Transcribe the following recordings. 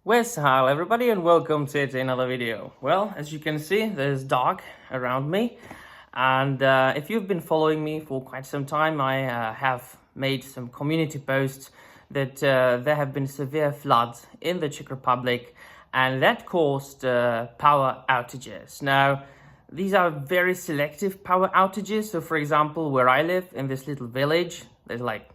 Wes, hello everybody and welcome to another video. Well, as you can see, there's dark around me, and if you've been following me for quite some time, I have made some community posts that there have been severe floods in the Czech Republic, and that caused power outages. Now, these are very selective power outages. So for example, where I live in this little village, there's like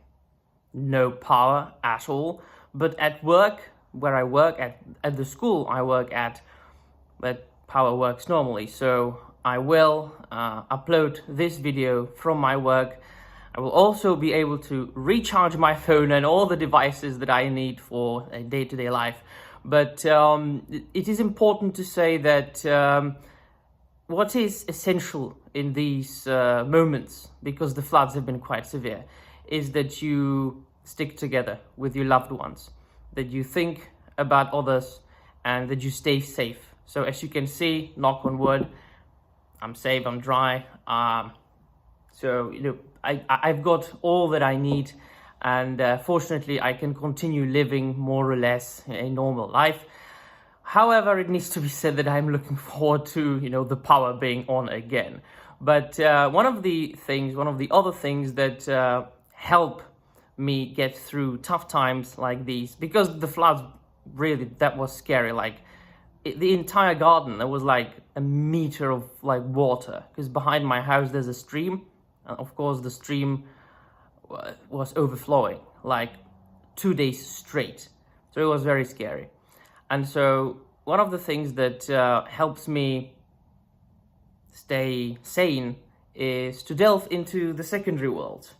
no power at all, but at work, where I work at the school I work at, but power works normally. So I will upload this video from my work. I will also be able to recharge my phone and all the devices that I need for a day-to-day life. But it is important to say that what is essential in these moments, because the floods have been quite severe, is that you stick together with your loved ones, that you think about others, and that you stay safe. So as you can see, knock on wood, I'm safe, I'm dry. So I've got all that I need, and fortunately I can continue living more or less a normal life. However, it needs to be said that I'm looking forward to the power being on again. But one of the other things that help me get through tough times like these, because the floods really, that was scary. Like the entire garden, there was like a meter of like water, because behind my house there's a stream, and of course the stream was overflowing like 2 days straight. So it was very scary. And so one of the things that helps me stay sane is to delve into the secondary world,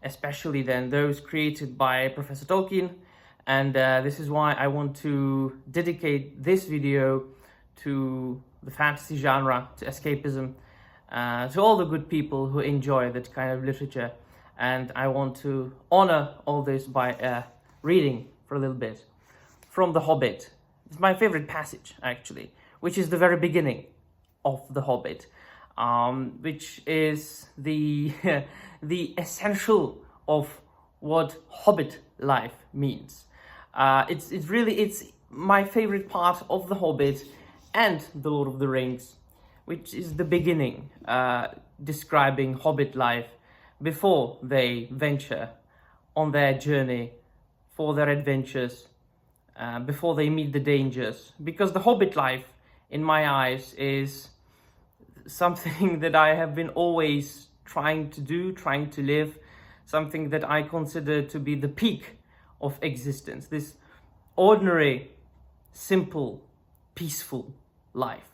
especially then those created by Professor Tolkien. And this is why I want to dedicate this video to the fantasy genre, to escapism, to all the good people who enjoy that kind of literature. And I want to honor all this by reading for a little bit from The Hobbit. It's my favorite passage, actually, which is the very beginning of The Hobbit, which is the essential of what Hobbit life means. It's my favorite part of The Hobbit and The Lord of the Rings, which is the beginning, describing Hobbit life before they venture on their journey for their adventures, before they meet the dangers. Because the Hobbit life, in my eyes, is something that I have been always trying to live, something that I consider to be the peak of existence, this ordinary, simple, peaceful life.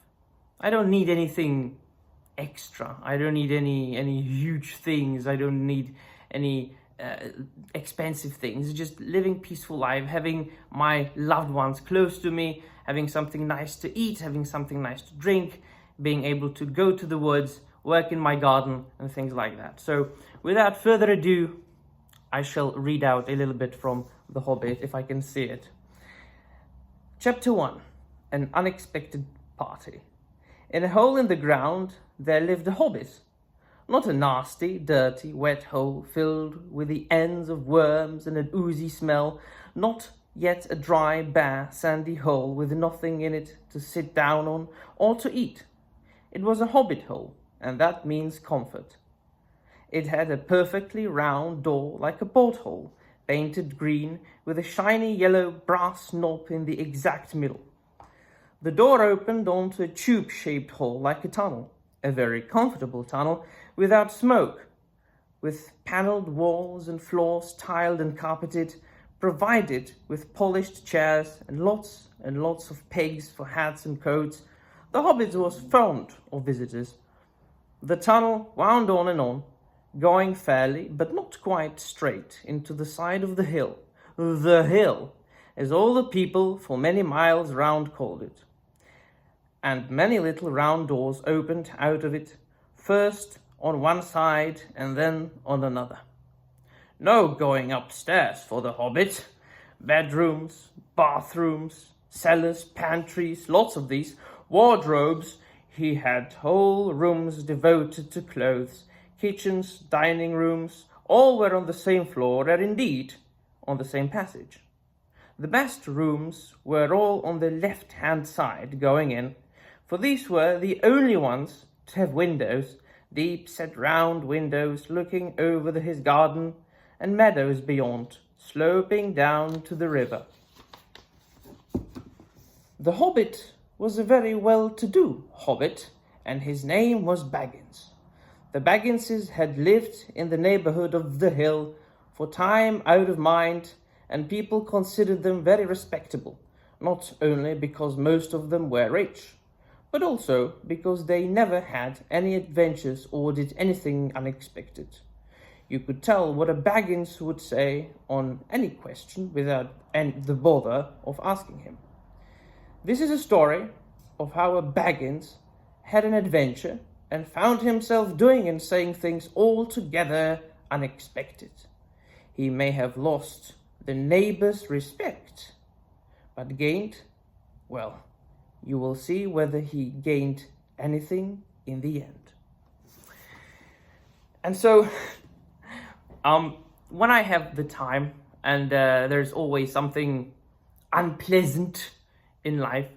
I don't need anything extra. I don't need any huge things. I don't need any expensive things. Just living peaceful life, having my loved ones close to me, having something nice to eat, having something nice to drink, being able to go to the woods, work in my garden, and things like that. So without further ado, I shall read out a little bit from The Hobbit, if I can see it. Chapter 1. An Unexpected Party. In a hole in the ground there lived a hobbit. Not a nasty, dirty, wet hole filled with the ends of worms and an oozy smell, not yet a dry, bare, sandy hole with nothing in it to sit down on or to eat. It was a hobbit hole, and that means comfort. It had a perfectly round door like a porthole, painted green with a shiny yellow brass knob in the exact middle. The door opened onto a tube-shaped hole like a tunnel, a very comfortable tunnel without smoke, with panelled walls and floors tiled and carpeted, provided with polished chairs and lots of pegs for hats and coats. The Hobbit was fond of visitors. The tunnel wound on and on, going fairly, but not quite straight, into the side of the hill. The hill, as all the people for many miles round called it. And many little round doors opened out of it, first on one side and then on another. No going upstairs for the Hobbit. Bedrooms, bathrooms, cellars, pantries, lots of these, wardrobes. He had whole rooms devoted to clothes, kitchens, dining rooms, all were on the same floor and indeed on the same passage. The best rooms were all on the left-hand side going in, for these were the only ones to have windows, deep-set round windows looking over his garden and meadows beyond, sloping down to the river. The Hobbit was a very well-to-do Hobbit, and his name was Baggins. The Bagginses had lived in the neighbourhood of the hill for time out of mind, and people considered them very respectable, not only because most of them were rich, but also because they never had any adventures or did anything unexpected. You could tell what a Baggins would say on any question without the bother of asking him. This is a story of how a Baggins had an adventure and found himself doing and saying things altogether unexpected. He may have lost the neighbor's respect, but gained, well, you will see whether he gained anything in the end. And so, when I have the time, and there's always something unpleasant in life,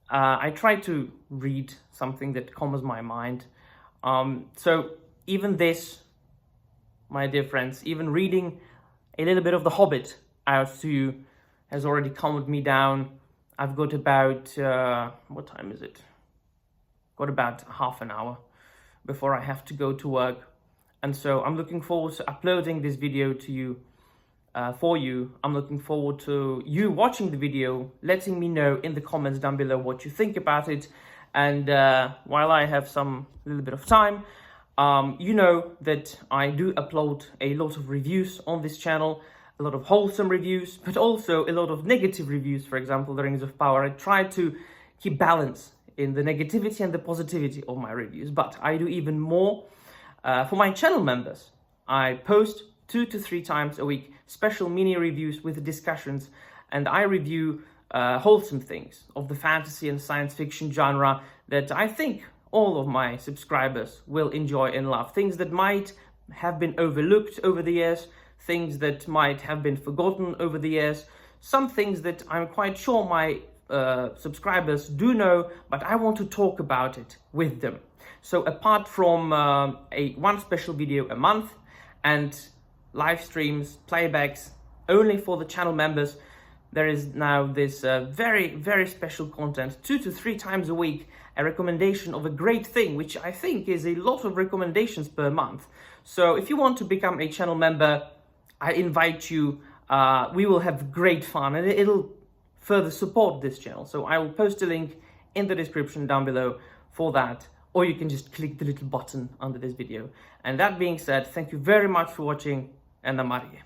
I try to read something that calms my mind. So even this, my dear friends, even reading a little bit of The Hobbit out to you has already calmed me down. I've got about, what time is it? Got about half an hour before I have to go to work. And so I'm looking forward to uploading this video to you, for you. I'm looking forward to you watching the video, letting me know in the comments down below what you think about it. And while I have some little bit of time, you know that I do upload a lot of reviews on this channel, a lot of wholesome reviews, but also a lot of negative reviews. For example, The Rings of Power. I try to keep balance in the negativity and the positivity of my reviews, but I do even more for my channel members. I post 2 to 3 times a week special mini reviews with discussions, and I review wholesome things of the fantasy and science fiction genre that I think all of my subscribers will enjoy and love. Things that might have been overlooked over the years, things that might have been forgotten over the years, some things that I'm quite sure my subscribers do know, but I want to talk about it with them. So apart from one special video a month and live streams, playbacks only for the channel members, there is now this very, very special content 2 to 3 times a week, a recommendation of a great thing, which I think is a lot of recommendations per month. So if you want to become a channel member, I invite you. We will have great fun, and it'll further support this channel. So I will post a link in the description down below for that, or you can just click the little button under this video. And that being said, thank you very much for watching, and namaste.